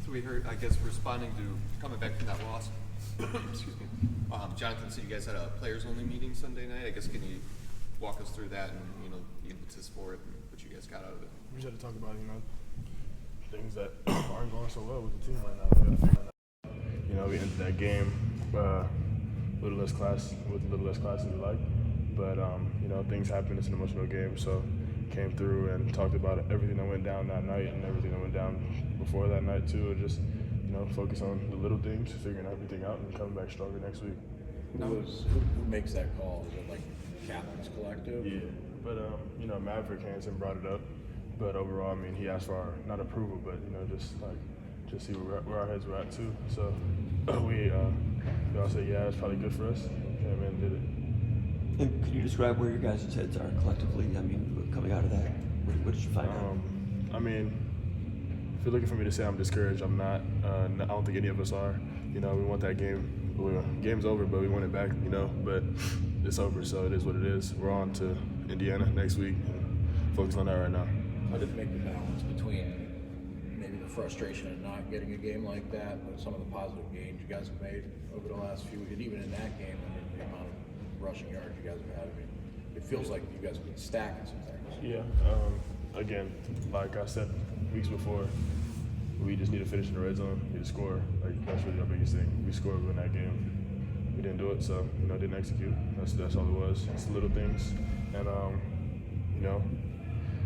So we heard, I guess, responding to coming back from that loss. Excuse me. Jonathan said you guys had a players-only meeting Sunday night. I guess can you walk us through that and the impetus for it and what you guys got out of it? We just had to talk about things that aren't going so well with the team right now. We got to figure that out. We ended that game with a little less class than we like, but things happen. It's an emotional game, so came through and talked about everything that went down that night and everything that went down before that night too, and just focus on the little things, figuring everything out, and coming back stronger next week. Who makes that call? Is it like Captain's Collective? Yeah, but Maverick Hansen brought it up, but overall, he asked for our, not approval, but just see where our heads were at too. So we all said, yeah, it's probably good for us. Came in and did it. And could you describe where your guys' heads are collectively? Coming out of that, what did you find out? If you're looking for me to say I'm discouraged, I'm not. I don't think any of us are. We want that game. Game's over, but we want it back. But it's over, so it is what it is. We're on to Indiana next week. And focus on that right now. How did it make the balance between maybe the frustration of not getting a game like that, but some of the positive gains you guys have made over the last few weeks, and even in that game, the amount of rushing yards you guys have had? It feels like you guys have been stacking some things. Yeah. Again, like I said weeks before, we just need to finish in the red zone. We need to score. That's really our biggest thing. We scored in that game. We didn't do it, so didn't execute. That's all it was. It's the little things, and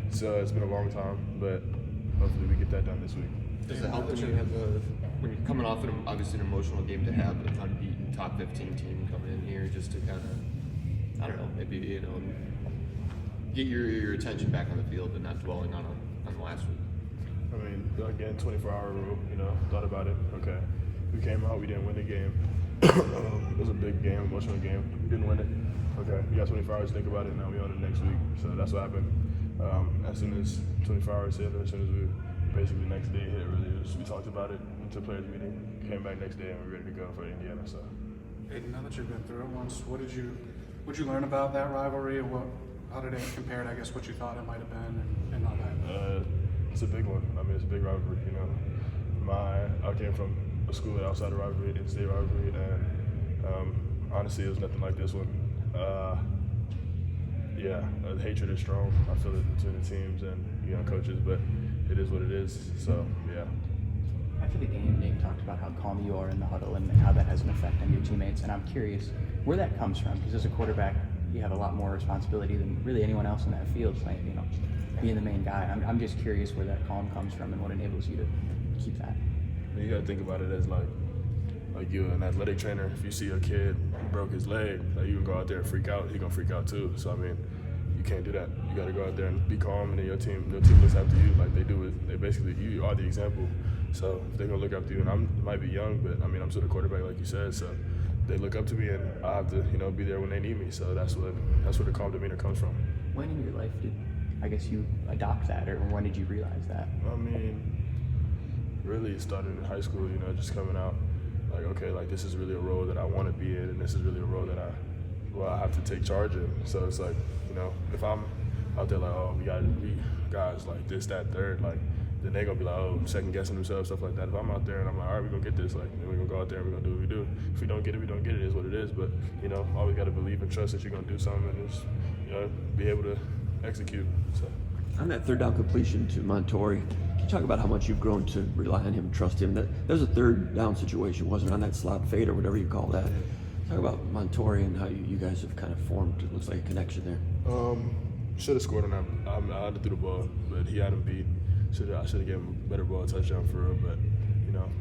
it's been a long time, but hopefully we get that done this week. Does it help when you have when you're coming off obviously an emotional game to have an unbeaten top 15 team coming in here just to kind of, I don't know, maybe get your attention back on the field and not dwelling on the last week? Again, 24-hour rule, thought about it. Okay, we came out, we didn't win the game. It was a big game, emotional game. We didn't win it. Okay, we got 24 hours to think about it, now we on it next week. So that's what happened. As soon as 24 hours hit, or as soon as we basically the next day hit, we talked about it, went to a players meeting, came back next day, and we're ready to go for Indiana. So, Aidan, now that you've been through it once, what did you learn about that rivalry? How did it compare to, I guess, what you thought it might have been and all that? It's a big one. It's a big rivalry. I came from a school outside of rivalry, in-state rivalry, and honestly, it was nothing like this one. The hatred is strong. I feel it between the teams and coaches, but it is what it is. So yeah. After the game, Nate talked about how calm you are in the huddle and how that has an effect on your teammates. And I'm curious where that comes from, because as a quarterback, you have a lot more responsibility than really anyone else in that field. Like, being the main guy. I'm just curious where that calm comes from and what enables you to keep that. You got to think about it as like you're an athletic trainer. If you see a kid broke his leg, you can go out there and freak out. He's gonna freak out too. So you can't do that. You got to go out there and be calm, and then your team looks after you like they do it. They basically, you are the example. So if they're gonna look up to you, and I might be young, but I'm still the quarterback, like you said. So they look up to me, and I have to be there when they need me. So that's where the calm demeanor comes from. When in your life did, I guess, you adopt that, or when did you realize that? Really it started in high school, just coming out, this is really a role that I want to be in, and this is really a role that I have to take charge of. So it's if I'm out there we guys like this, that, third, then they're going to be second guessing themselves, stuff like that. If I'm out there and I'm all right, we're going to get this, then we're going to go out there and we're going to do what we do. If we don't get it, we don't get it, is what it is. But, always got to believe and trust that you're going to do something and just, be able to execute. So. On that third down completion to Montori, can you talk about how much you've grown to rely on him and trust him? That was a third down situation, wasn't it, on that slot fade or whatever you call that? Talk about Montori and how you guys have kind of formed, it looks like a connection there. Should have scored on that. I had to throw the ball, but he had him beat. I should have given him a better ball touchdown for real, but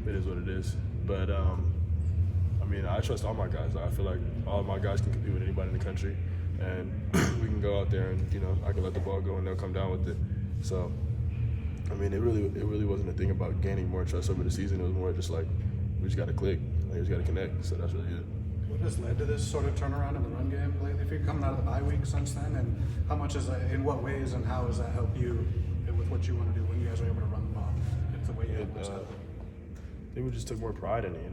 it is what it is. But I trust all my guys. I feel like all my guys can compete with anybody in the country, and we can go out there and I can let the ball go and they'll come down with it. So it really wasn't a thing about gaining more trust over the season. It was more just we just got to click, we just got to connect. So that's really it. What has led to this sort of turnaround in the run game lately? If you're coming out of the bye week since then, and how much is that, in what ways, and how has that helped you with what you want to do when you guys are able to run the ball? It's the way you have I think we just took more pride in it.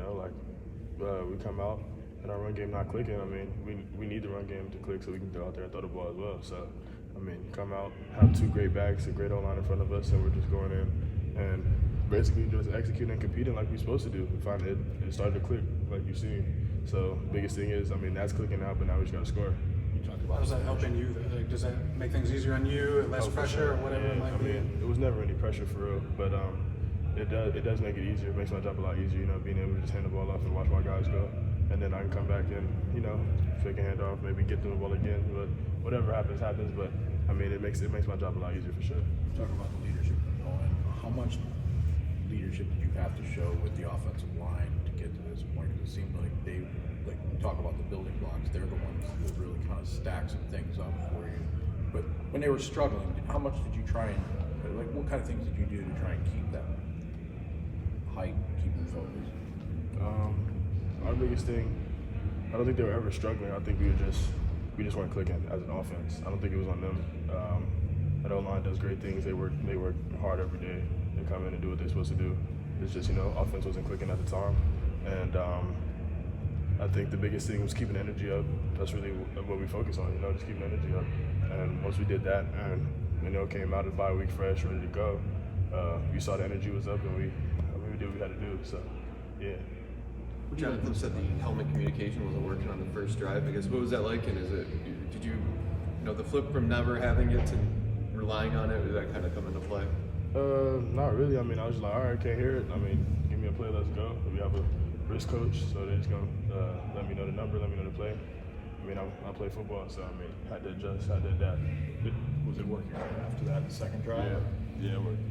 We come out and our run game not clicking. We need the run game to click so we can go out there and throw the ball as well. So, come out, have two great backs, a great O-line in front of us, and we're just going in and basically just executing and competing like we're supposed to do. We find it started to click like you've seen. So biggest thing is, I mean, that's clicking out, but now we just got to score. You talked about How's that helping you? Like, does that make things easier on you? Less Oh, for pressure sure. or whatever Yeah, it might I be? mean, it was never any pressure for real, but it does make it easier. It makes my job a lot easier, you know, being able to just hand the ball off and watch my guys go, and then I can come back and, you know, fake a hand off, maybe get them the ball again. But whatever happens, happens. But I mean, it makes my job a lot easier for sure. Talk about the leadership component. How much leadership did you have to show with the offensive line to get to this point? Because it seemed like they, like you talk about the building blocks, they're the ones who really kind of stack some things up for you. But when they were struggling, how much did you try and, like, what kind of things did you do to try and keep them height, keep them focused? Our biggest thing, I don't think they were ever struggling. I think we just weren't clicking as an offense. I don't think it was on them. That O-line does great things. They work hard every day. They come in and do what they're supposed to do. It's just, you know, offense wasn't clicking at the time. And I think the biggest thing was keeping energy up. That's really what we focus on, you know, just keeping energy up. And once we did that and, you know, came out of the bye week fresh, ready to go, you saw the energy was up and we did what we had to do. So, yeah. Jonathan said the helmet communication wasn't working on the first drive. I guess what was that like? And did you know, the flip from never having it to relying on it? Did that kind of come into play? Not really. I mean, I was just like, all right, can't hear it. I mean, give me a play, let's go. We have a risk coach, so they're just gonna let me know the number, let me know the play. I mean, I play football, so I mean, had to adjust, had to adapt. Was it working after that, the second drive? Yeah, it worked.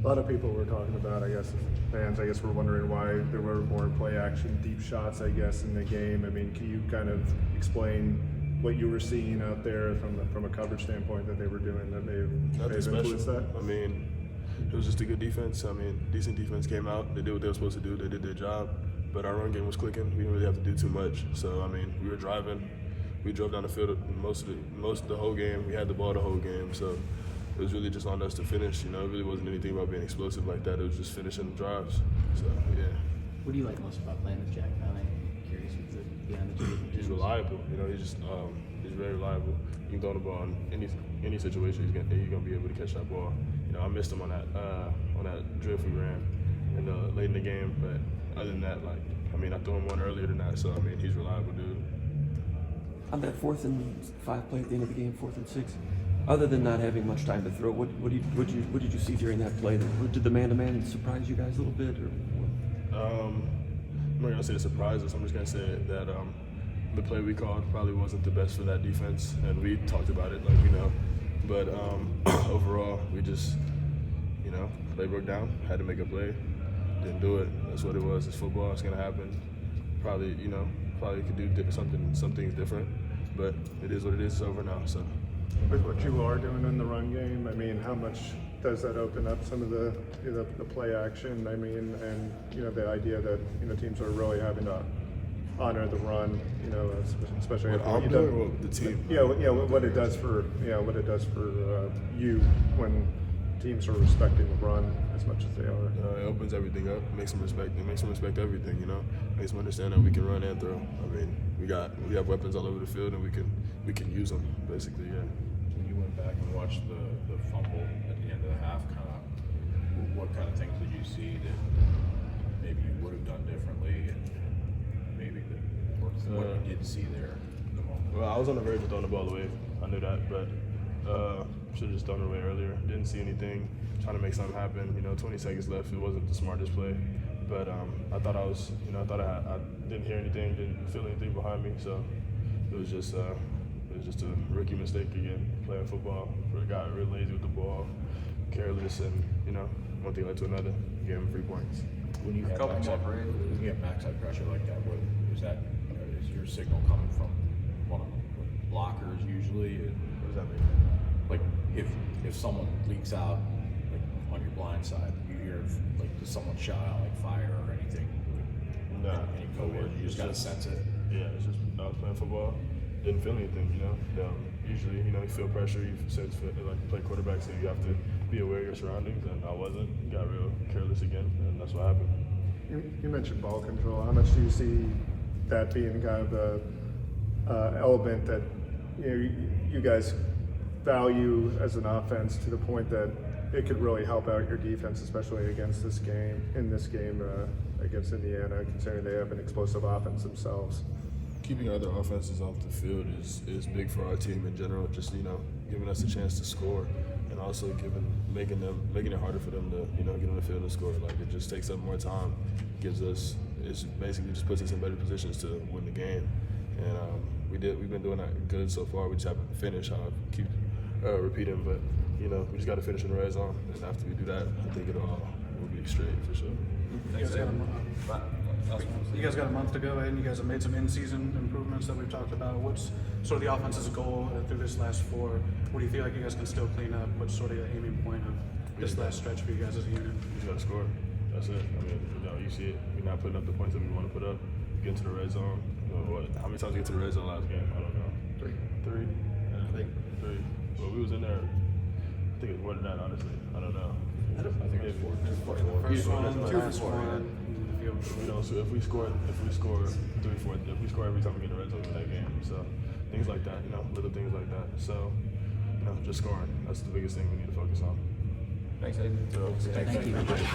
A lot of people were talking about, I guess, fans, I guess, were wondering why there were more play action, deep shots, I guess, in the game. I mean, can you kind of explain what you were seeing out there from a coverage standpoint that they were doing that may have influenced that? I mean, it was just a good defense. I mean, decent defense came out. They did what they were supposed to do. They did their job. But our run game was clicking. We didn't really have to do too much. So, I mean, we were driving. We drove down the field most of the whole game. We had the ball the whole game. So it was really just on us to finish. You know, it really wasn't anything about being explosive like that. It was just finishing the drives. So, yeah. What do you like most about playing with Jack Valley? Curious with the behind the two different He's teams. reliable. You know, he's very reliable. You can throw the ball in any situation. He's gonna be able to catch that ball. You know, I missed him on that drift we ran late in the game. But other than that, like, I mean, I threw him one earlier than that. So I mean, he's a reliable dude. On that 4th and 5 play at the end of the game, 4th and 6, other than not having much time to throw, what did you see during that play? Did the man-to-man surprise you guys a little bit, or what? I'm not gonna say it surprised us. I'm just gonna say that the play we called probably wasn't the best for that defense, and we talked about it, like we know. But overall, we just, you know, play broke down. Had to make a play. Didn't do it. That's what it was. It's football. It's gonna happen. Probably could do some things different, but it is what it is. It's over now. So. With what you are doing in the run game, I mean, how much does that open up some of the play action? I mean, and you know, the idea that, you know, teams are really having to honor the run, you know, especially What I'm doing with the team. Yeah, what it does for you when teams are respecting the run as much as they are. It opens everything up. Makes them respect. It makes them respect everything. You know, makes them understand that we can run and throw. I mean, we have weapons all over the field, and we can use them. Basically, yeah. When you went back and watched the fumble at the end of the half, what kind of things did you see that maybe you would have done differently, and maybe what you did see there in the moment? Well, I was on the verge of throwing the ball away. I knew that, but should have just thrown it away earlier. Didn't see anything. Trying to make something happen. You know, 20 seconds left. It wasn't the smartest play, but I thought I was. You know, I didn't hear anything, didn't feel anything behind me. So it was just a rookie mistake again. Playing football, for a guy real lazy with the ball, careless, and you know, one thing led to another. Gave him 3 points. When you have backside pressure like that, what is that? Is your signal coming from one of the blockers usually? What does that mean? Like if someone leaks out, like on your blind side, you hear like does someone shout out like fire or anything? Nah. Any code word, you just gotta sense it. Yeah, it's just I was playing football, didn't feel anything. You know, usually you feel pressure, you sense like you play quarterback, so you have to be aware of your surroundings, and I wasn't. Got real careless again, and that's what happened. You mentioned ball control. How much do you see that being kind of the element that you guys value as an offense to the point that it could really help out your defense, especially against this game, against Indiana, considering they have an explosive offense themselves. Keeping other offenses off the field is big for our team in general. Just giving us a chance to score, and also making it harder for them to get on the field and score. Like it just takes up more time, it basically just puts us in better positions to win the game. And we've been doing that good so far. We just haven't finished. I keep repeating, but we just got to finish in the red zone. And after we do that, I think we'll be straight for sure. You guys got a month to go, and you guys have made some in-season improvements that we've talked about. What's sort of the offense's goal through this last 4? What do you feel like you guys can still clean up? What's sort of the aiming point of this last stretch for you guys as a unit? We just got to score. That's it. I mean, you see it. We're not putting up the points that we want to put up. Get into the red zone. How many times we get to the red zone last game? I don't know. 3. Yeah, I think 3. Well, we was in there. I think it's more than that, honestly. I don't know. I think it's 4. First one, the last one. So if we score 3, 4, if we score every time we get in the red zone, we win that game. So things like that, little things like that. So just scoring. That's the biggest thing we need to focus on. Thanks, Aidan. Thank you.